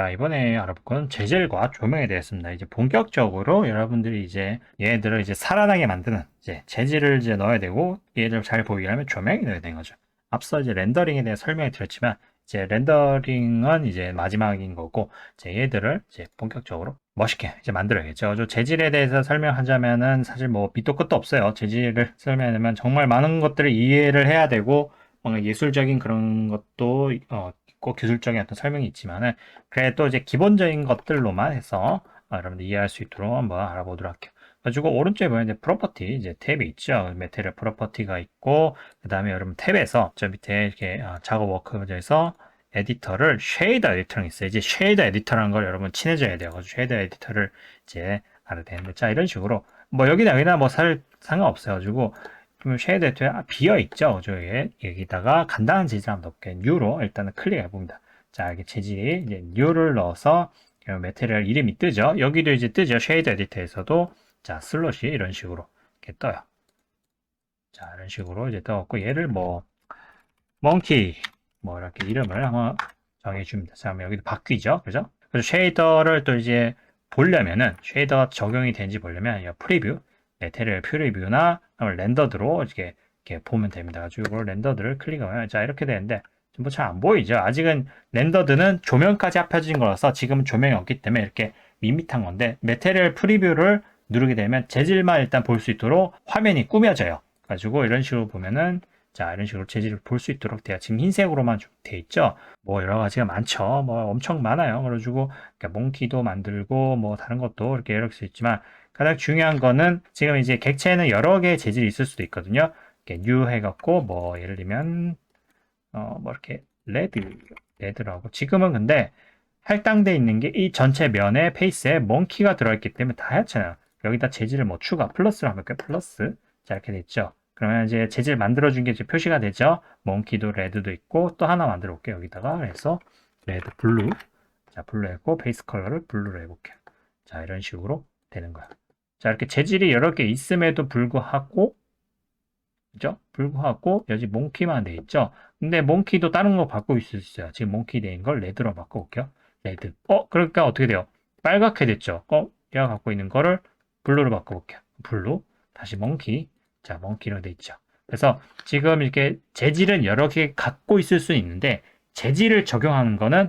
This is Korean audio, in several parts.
자, 이번에 알아볼 건 재질과 조명에 대해서입니다. 이제 본격적으로 여러분들이 이제 얘들을 이제 살아나게 만드는 이제 재질을 이제 넣어야 되고 얘를 잘 보이게 하면 조명이 넣어야 되는 거죠. 앞서 이제 렌더링에 대해 설명을 드렸지만 이제 렌더링은 이제 마지막인 거고 이제 얘들을 이제 본격적으로 멋있게 이제 만들어야겠죠. 저 재질에 대해서 설명하자면은 사실 뭐 밑도 끝도 없어요. 재질을 설명하려면 정말 많은 것들을 이해를 해야 되고 뭔가 예술적인 그런 것도 있고 기술적인 어떤 설명이 있지만은 그래도 이제 기본적인 것들로만 해서 여러분들 이해할 수 있도록 한번 알아보도록 할게요. 그래가지고 오른쪽에 보면 이제 프로퍼티 이제 탭이 있죠. 메테리얼 프로퍼티가 있고 그 다음에 여러분 탭에서 저 밑에 이렇게 작업 워크에서 에디터를 쉐이더 에디터가 있어요. 이제 쉐이더 에디터라는 걸 여러분 친해져야 돼요. 그래서 쉐이더 에디터를 이제 알아야 되는데 자 이런 식으로 뭐 여기나 뭐 상관없어요. 가지고 그러면 쉐이더 에디터에 비어 있죠. 저기 여기다가 간단한 재질 한번 넣을게요. 뉴로 일단은 클릭해 봅니다. 자, 이렇게 재질이 이제 new를 넣어서 메테리얼 이름이 뜨죠. 여기도 이제 뜨죠. 쉐이드 에디터에서도 자, 슬롯이 이런 식으로 이렇게 떠요. 자, 이런 식으로 이제 떠갖고 얘를 뭐 몽키 뭐 이렇게 이름을 한번 정해줍니다. 자, 그럼 여기도 바뀌죠. 그죠? 그래서 쉐이더를 또 이제 보려면은 쉐이더가 적용이 되는지 보려면 이 프리뷰, 메테리얼 프리뷰나 렌더드로 이렇게 보면 됩니다. 가지고 이걸 렌더드를 클릭하면 자 이렇게 되는데 뭐 잘 안 보이죠. 아직은 렌더드는 조명까지 합쳐진 거라서 지금 조명이 없기 때문에 이렇게 밋밋한 건데 메테리얼 프리뷰를 누르게 되면 재질만 일단 볼 수 있도록 화면이 꾸며져요. 가지고 이런 식으로 보면은 자 이런 식으로 재질을 볼 수 있도록 돼요. 지금 흰색으로만 돼 있죠. 뭐 여러 가지가 많죠. 뭐 엄청 많아요. 그래가지고 몽키도 만들고 뭐 다른 것도 이렇게 수 있지만 가장 중요한 거는 지금 이제 객체에는 여러 개의 재질이 있을 수도 있거든요. 이렇게 뉴 해갖고 뭐 예를 들면 뭐 이렇게 레드라고 지금은 근데 할당돼 있는 게 이 전체 면에 페이스에 몽키가 들어있기 때문에 다 하얗잖아요. 여기다 재질을 뭐 추가 플러스로 하면 플러스 자 이렇게 됐죠. 그러면 이제 재질 만들어준 게 이제 표시가 되죠. 몽키도 레드도 있고 또 하나 만들어 볼게요. 여기다가 그래서 레드 블루 자 블루 했고 베이스 컬러를 블루로 해볼게요. 자 이런 식으로 되는 거야. 자 이렇게 재질이 여러 개 있음에도 불구하고 그죠? 불구하고 여기 몽키만 돼 있죠. 근데 몽키도 다른 거 바꾸고 있을 수 있어요. 지금 몽키 된 걸 레드로 바꿔볼게요. 레드. 그러니까 어떻게 돼요? 빨갛게 됐죠. 얘가 갖고 있는 거를 블루로 바꿔볼게요. 블루. 다시 몽키. 자, 몽키로 돼 있죠. 그래서 지금 이렇게 재질은 여러 개 갖고 있을 수 있는데 재질을 적용하는 거는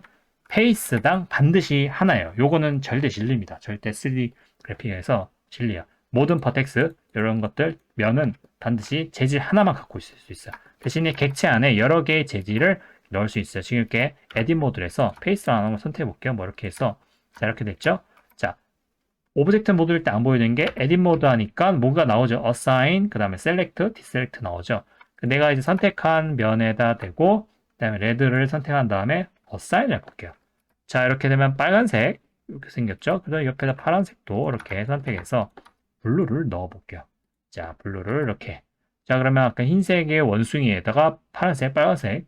페이스당 반드시 하나예요. 요거는 절대 진리입니다. 절대 3D 그래픽에서 진리야. 모든 버텍스 이런 것들 면은 반드시 재질 하나만 갖고 있을 수 있어요. 대신에 객체 안에 여러 개의 재질을 넣을 수 있어요. 지금 이렇게 에딧 모드에서 페이스 하나 한번 선택해 볼게요. 뭐 이렇게 해서 자 이렇게 됐죠. 자 오브젝트 모드일 때 안 보이는 게 에딧 모드 하니까 뭐가 나오죠. assign 그 다음에 select, deselect 나오죠. 내가 이제 선택한 면에다 대고 그 다음에 레드를 선택한 다음에 assign 해볼게요. 자 이렇게 되면 빨간색 이렇게 생겼죠. 그 다음에 옆에다 파란색도 이렇게 선택해서 블루를 넣어 볼게요. 자 블루를 이렇게 자 그러면 아까 흰색의 원숭이에다가 파란색 빨간색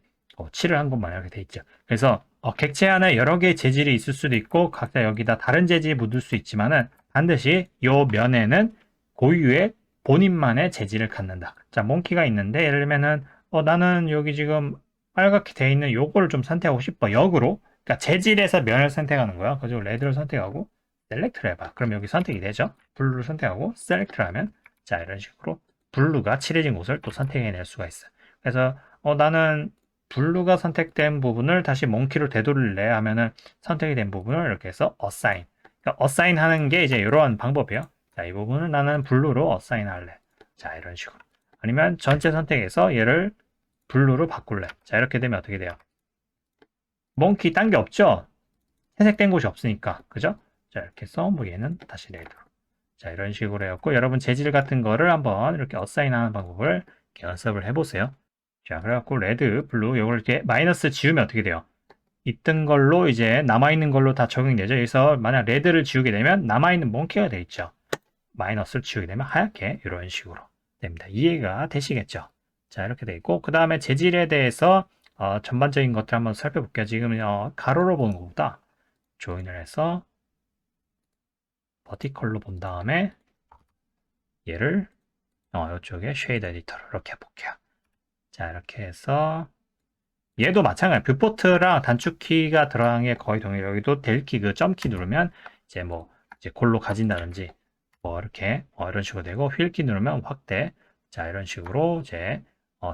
칠을 한 것만 이렇게 돼 있죠. 그래서 객체 안에 여러 개의 재질이 있을 수도 있고 각자 여기다 다른 재질이 묻을 수 있지만은 반드시 이 면에는 고유의 본인만의 재질을 갖는다. 자 몽키가 있는데 예를 들면은 나는 여기 지금 빨갛게 돼 있는 요거를 좀 선택하고 싶어. 역으로 그러니까 재질에서 면을 선택하는 거야. 그래서 레드를 선택하고 셀렉트를 해봐. 그럼 여기 선택이 되죠. 블루를 선택하고 셀렉트를 하면 자 이런 식으로 블루가 칠해진 곳을 또 선택해낼 수가 있어요. 그래서 나는 블루가 선택된 부분을 다시 몽키로 되돌릴래 하면은 선택이 된 부분을 이렇게 해서 assign. 그러니까 assign 하는 게 이제 이런 방법이에요. 자, 이 부분을 나는 블루로 assign 할래. 자, 이런 식으로. 아니면 전체 선택해서 얘를 블루로 바꿀래. 자, 이렇게 되면 어떻게 돼요? 몽키 딴 게 없죠? 회색된 곳이 없으니까. 그죠? 자, 이렇게 해서 뭐 얘는 다시 레드로. 자, 이런 식으로 해갖고 여러분 재질 같은 거를 한번 이렇게 어사인 하는 방법을 이렇게 연습을 해보세요. 자, 그래갖고 레드, 블루, 요걸 이렇게 마이너스 지우면 어떻게 돼요? 있던 걸로 이제 남아있는 걸로 다 적용되죠. 그래서 만약 레드를 지우게 되면 남아있는 몽키가 돼 있죠. 마이너스를 지우게 되면 하얗게 이런 식으로 됩니다. 이해가 되시겠죠? 자, 이렇게 돼 있고 그 다음에 재질에 대해서 전반적인 것들 한번 살펴볼게요. 지금 가로로 보는 것보다 조인을 해서 버티컬로 본 다음에 얘를 이쪽에 쉐이드 에디터로 이렇게 해볼게요. 자 이렇게 해서 얘도 마찬가지. 뷰포트랑 단축키가 들어간 게 거의 동일해요. 여기도 델키 그 점키 누르면 이제 뭐 이제 골로 가진다든지 뭐 이렇게 이런 식으로 되고 휠키 누르면 확대. 자, 이런 식으로 이제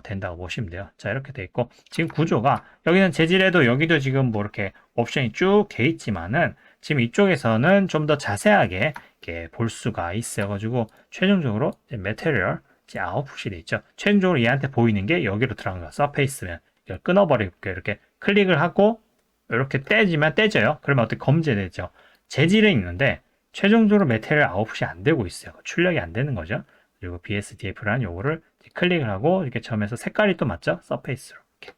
된다고 보시면 돼요. 자, 이렇게 돼 있고 지금 구조가 여기는 재질에도 여기도 지금 뭐 이렇게 옵션이 쭉 돼 있지만은 지금 이쪽에서는 좀 더 자세하게 이렇게 볼 수가 있어 가지고 최종적으로 이제 매테리얼 이제 아웃풋이 돼 있죠. 최종적으로 얘한테 보이는 게 여기로 들어간 거야. 서페이스면 이걸 끊어버리고 이렇게 클릭을 하고 이렇게 떼지만 떼져요. 그러면 어떻게 검제되죠? 재질은 있는데 최종적으로 매테리얼 아웃풋이 안 되고 있어요. 출력이 안 되는 거죠. 그리고 BSDF라는 요거를 클릭을 하고 이렇게 점에서 색깔이 또 맞죠? 서페이스로 이렇게.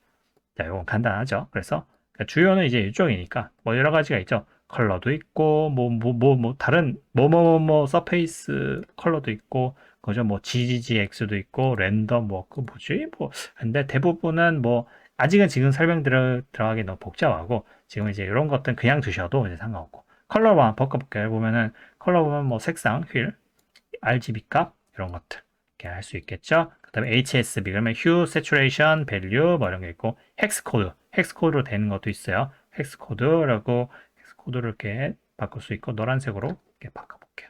자, 요건 간단하죠. 그래서 주요는 이제 이쪽이니까 뭐 여러 가지가 있죠. 컬러도 있고 뭐 다른 서페이스 컬러도 있고 그죠? 뭐 GGGX도 있고 랜덤 뭐 그 뭐지? 뭐 근데 대부분은 뭐 아직은 지금 설명 들어가기 너무 복잡하고 지금 이제 이런 것들은 그냥 두셔도 이제 상관없고 컬러만 바꿔볼게요. 보면은 컬러 보면 뭐 색상, 휠, RGB 값 이런 것들 이렇게 할 수 있겠죠. 그 다음에 HSB 그러면 Hue, Saturation, Value 뭐 이런 게 있고 헥스 코드, 헥스 코드로 되는 것도 있어요. 헥스 코드라고 헥스 코드를 이렇게 바꿀 수 있고 노란색으로 이렇게 바꿔볼게요.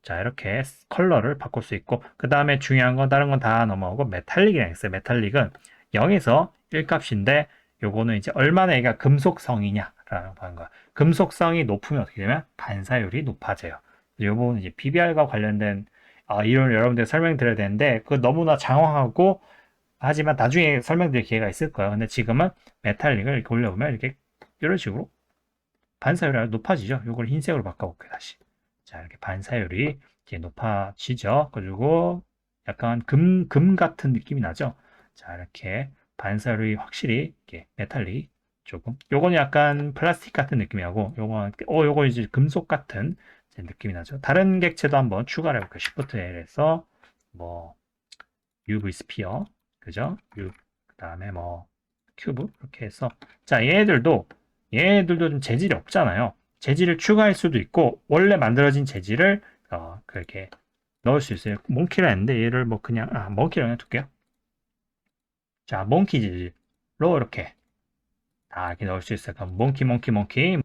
자, 이렇게 컬러를 바꿀 수 있고 그 다음에 중요한 건 다른 건 다 넘어가고 메탈릭이라고 있어요. 메탈릭은 0에서 1값인데 요거는 이제 얼마나 얘가 금속성이냐라는 거 하는 거야. 금속성이 높으면 어떻게 되면 반사율이 높아져요. 이 부분은 이제 PBR과 관련된 이런 여러분들 설명드려야 되는데 그 너무나 장황하고 하지만 나중에 설명드릴 기회가 있을 거예요. 근데 지금은 메탈릭을 이렇게 올려보면 이렇게 이런 식으로 반사율이 높아지죠. 이걸 흰색으로 바꿔볼게요. 다시. 자, 이렇게 반사율이 이렇게 높아지죠. 그리고 약간 금 같은 느낌이 나죠. 자, 이렇게 반사율이 확실히 이렇게 메탈릭 조금. 요거는 약간 플라스틱 같은 느낌이 나고, 요거 이제 금속 같은 느낌이 나죠. 다른 객체도 한번 추가를 해볼게요. Shift L에서 뭐 UV 스피어, 그죠? 그 다음에 뭐 큐브 이렇게 해서 자 얘네들도 좀 재질이 없잖아요. 재질을 추가할 수도 있고 원래 만들어진 재질을 그렇게 넣을 수 있어요. 몽키라 했는데 얘를 뭐 그냥 몽키라 그냥 둘게요. 자, 몽키 재질로 이렇게 다 이렇게 넣을 수 있어요. 그럼 몽키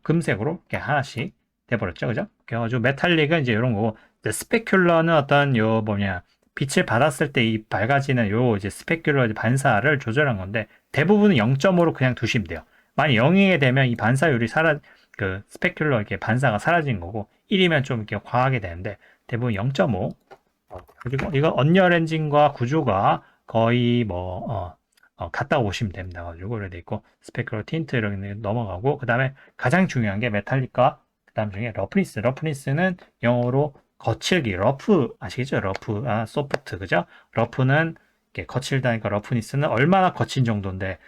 금색으로 이렇게 하나씩 돼버렸죠, 그죠? 그래가지고 메탈릭은 이제 이런 거고 스페큘러는 어떤 요 뭐냐 빛을 받았을 때 이 밝아지는 요 이제 스페큘러 반사를 조절한 건데 대부분은 0.5로 그냥 두시면 돼요. 만약 0이 되면 이 반사율이 그 스페큘러 이렇게 반사가 사라진 거고 1이면 좀 이렇게 과하게 되는데 대부분 0.5. 그리고 이거 언리얼 엔진과 구조가 거의 같다고 보시면 됩니다. 가지고 이렇게 돼 있고 스페큘러 틴트 이런 게 넘어가고 그 다음에 가장 중요한 게 메탈릭과 그 다음 중에 러프니스는 영어로 거칠기, 러프 아시겠죠? 러프, 소프트, 그죠? 러프는 이렇게 거칠다니까 러프니스는 얼마나 거친 정도인데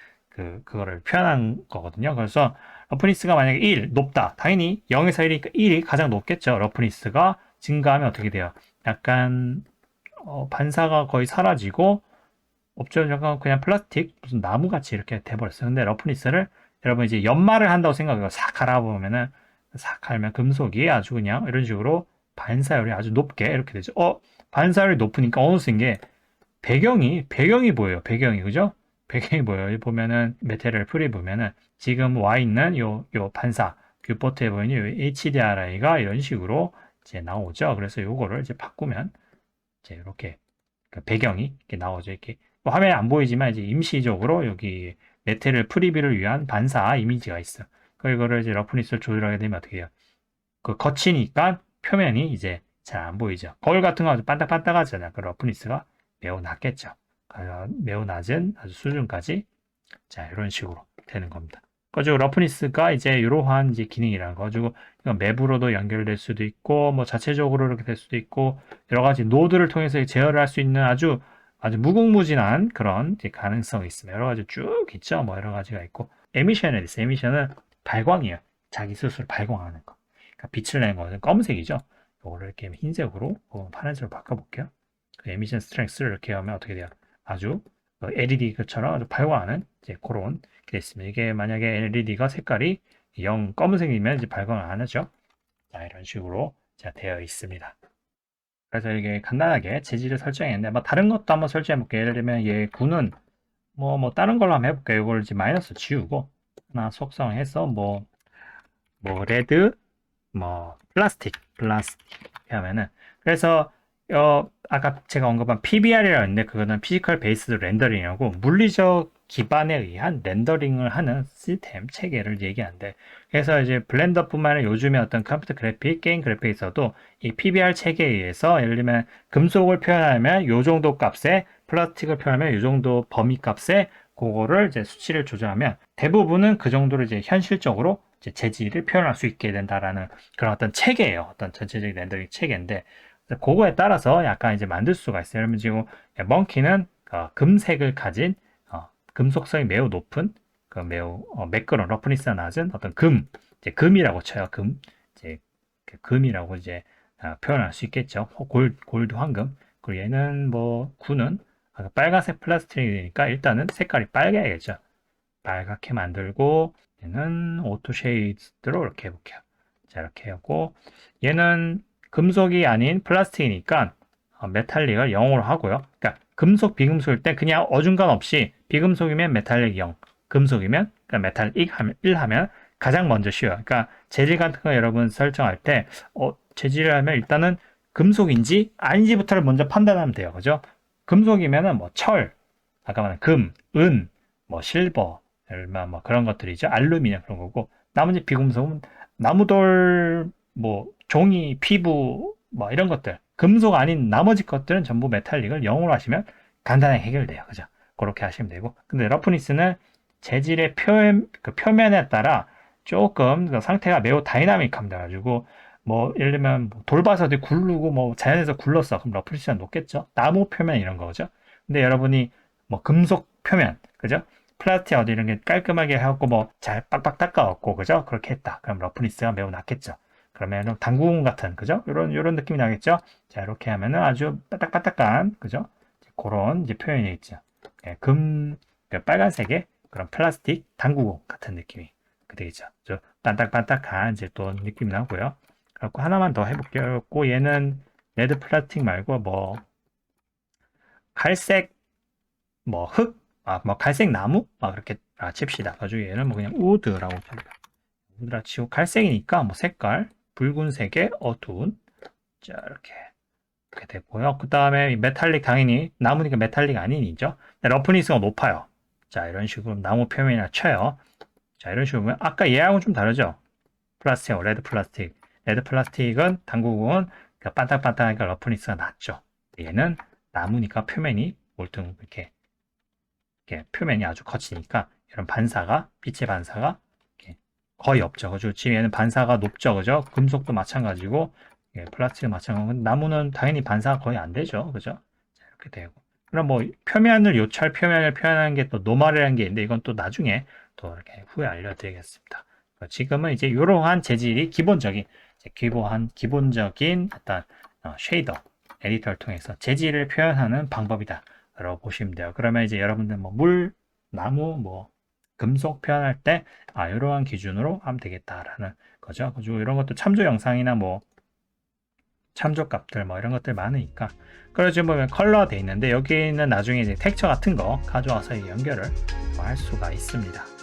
그거를 표현한 거거든요. 그래서 러프니스가 만약에 1 높다, 당연히 0에서 1이니까 1이 가장 높겠죠. 러프니스가 증가하면 어떻게 돼요? 약간 반사가 거의 사라지고 없죠. 약간 그냥 플라스틱 무슨 나무같이 이렇게 돼버렸어요. 근데 러프니스를 여러분 이제 연마를 한다고 생각해요. 싹 갈아보면은 싹 갈면 금속이 아주 그냥 이런 식으로 반사율이 아주 높게 이렇게 되죠. 반사율이 높으니까 어느 순간 게 배경이 보여요. 배경이 그죠? 배경이 보여요. 여기 보면은 메테리얼 풀이 보면은 지금 와 있는 요 반사 뷰포트에 보이는 요 HDRI가 이런 식으로 이제 나오죠. 그래서 요거를 이제 바꾸면 이제 이렇게 그 배경이 이렇게 나오죠. 이렇게 뭐 화면에 안 보이지만 이제 임시적으로 여기 메테리얼 프리뷰를 위한 반사 이미지가 있어. 이거를 이제 러프니스를 조절하게 되면 어떻게 해요? 그 거치니까 표면이 이제 잘 안 보이죠. 거울 같은 거 아주 반딱반딱하잖아요. 그 러프니스가 매우 낮겠죠. 매우 낮은 아주 수준까지 자 이런 식으로 되는 겁니다. 그리고 러프니스가 이제 이러한 이제 기능이라는 거. 가지고 이건 맵으로도 연결될 수도 있고 뭐 자체적으로 이렇게 될 수도 있고 여러 가지 노드를 통해서 제어를 할 수 있는 아주 무궁무진한 그런 가능성이 있습니다. 여러 가지 쭉 있죠. 뭐 여러 가지가 있고 에미션에 있어요. 에미션은 발광이에요. 자기 스스로 발광하는 거. 그러니까 빛을 내는 거는 검은색이죠. 이거를 이렇게 흰색으로 파란색으로 바꿔볼게요. 그 에미션 스트렝스를 이렇게 하면 어떻게 돼요? 아주 LED처럼 아주 발광하는 이제 그런 게 있습니다. 이게 만약에 LED가 색깔이 검은색이면 이제 발광을 안 하죠. 자, 이런 식으로 자, 되어 있습니다. 그래서 이게 간단하게 재질을 설정했는데 뭐 다른 것도 한번 설정해 볼게요. 예를 들면 얘 구는 뭐 다른 걸로 한번 해볼게요. 이걸 이제 마이너스 지우고 하나 속성해서 뭐 레드 뭐 플라스틱 이렇게 하면은 그래서 아까 제가 언급한 PBR이라고 했는데 그거는 피지컬 베이스드 렌더링이라고 물리적 기반에 의한 렌더링을 하는 시스템 체계를 얘기하는데 그래서 이제 블렌더뿐만 아니라 요즘에 어떤 컴퓨터 그래픽, 게임 그래픽에서도 이 PBR 체계에 의해서 예를 들면 금속을 표현하면 요 정도 값에 플라스틱을 표현하면 요 정도 범위 값에 그거를 이제 수치를 조정하면 대부분은 그 정도로 이제 현실적으로 이제 재질을 표현할 수 있게 된다라는 그런 어떤 체계예요. 어떤 전체적인 렌더링 체계인데 그거에 따라서 약간 이제 만들 수가 있어요. 여러분 지금 멍키는 금색을 가진 금속성이 매우 높은 그 매우 매끄러운 러프니스가 낮은 어떤 이제 금이라고 쳐요. 이제 그 금이라고 이제 표현할 수 있겠죠. 골드 황금. 그리고 얘는 뭐 구는 빨간색 플라스틱이니까 일단은 색깔이 빨개야겠죠. 빨갛게 만들고 얘는 오토 쉐이드로 이렇게 해볼게요. 자 이렇게 하고 얘는 금속이 아닌 플라스틱이니까 메탈릭을 0으로 하고요. 그러니까 금속, 비금속일 때 그냥 어중간 없이 비금속이면 메탈릭 0, 금속이면 그러니까 메탈릭 1 하면 가장 먼저 쉬워요. 그러니까 재질 같은 거 여러분 설정할 때 재질을 하면 일단은 금속인지 아닌지부터를 먼저 판단하면 돼요. 그죠? 금속이면은 뭐 철, 아까 말한 금, 은, 뭐 실버, 얼마 뭐 그런 것들이죠. 알루미늄 그런 거고 나머지 비금속은 나무돌, 뭐 종이, 피부 뭐 이런 것들 금속 아닌 나머지 것들은 전부 메탈릭을 0으로 하시면 간단하게 해결돼요. 그죠? 그렇게 하시면 되고 근데 러프니스는 재질의 그 표면에 따라 조금 그 상태가 매우 다이나믹합니다. 가지고 뭐 예를 들면 돌봐서도 굴르고 뭐 자연에서 굴렀어 그럼 러프니스가 높겠죠. 나무 표면 이런 거죠. 근데 여러분이 뭐 금속 표면 그죠? 플라스틱 어디 이런 게 깔끔하게 해갖고 뭐 잘 빡빡 닦아갖고 그죠? 그렇게 했다. 그럼 러프니스가 매우 낮겠죠. 그러면 당구공 같은 그죠? 이런 느낌이 나겠죠? 자 이렇게 하면은 아주 바닥바닥한 그죠? 그런 이제 표현이 있죠. 예, 그 빨간색의 그런 플라스틱 당구공 같은 느낌이 되겠죠. 저 반딱반딱한 이제 또 느낌이 나고요. 그리고 하나만 더 해볼게요. 얘는 레드 플라스틱 말고 뭐 갈색 뭐 흙, 뭐 갈색 나무, 그렇게 칩시다. 가지고 얘는 뭐 그냥 우드라고 칩니다. 우드라 치고 갈색이니까 뭐 색깔 붉은색의 어두운 자 이렇게 되고요. 그 다음에 메탈릭 당연히 나무니까 메탈릭 아닌이죠. 러프니스가 높아요. 자 이런 식으로 나무 표면이나 쳐요. 자 이런 식으로 보면 아까 얘하고는 좀 다르죠. 플라스틱, 레드 플라스틱. 레드 플라스틱은 당구공은 반딱반딱하니까 러프니스가 낮죠. 얘는 나무니까 표면이 몰등 이렇게 표면이 아주 거치니까 이런 반사가 빛의 반사가 거의 없죠. 그죠? 지금 얘는 반사가 높죠. 그죠? 금속도 마찬가지고 플라스틱도 마찬가지고 나무는 당연히 반사가 거의 안 되죠. 그죠? 자, 이렇게 되고 그럼 뭐 표면을 요철 표면을 표현하는 게 또 노말이라는 게 있는데 이건 또 나중에 또 이렇게 후에 알려드리겠습니다. 지금은 이제 이러한 재질이 기본적인 어떤 쉐이더 에디터를 통해서 재질을 표현하는 방법이다. 라고 보시면 돼요. 그러면 이제 여러분들 뭐 물, 나무, 뭐 금속 표현할 때 이러한 기준으로 하면 되겠다라는 거죠. 그리고 이런 것도 참조 영상이나 뭐 참조 값들 뭐 이런 것들 많으니까 그리고 지금 보면 컬러 돼 있는데 여기는 나중에 이제 텍스처 같은 거 가져와서 연결을 할 수가 있습니다.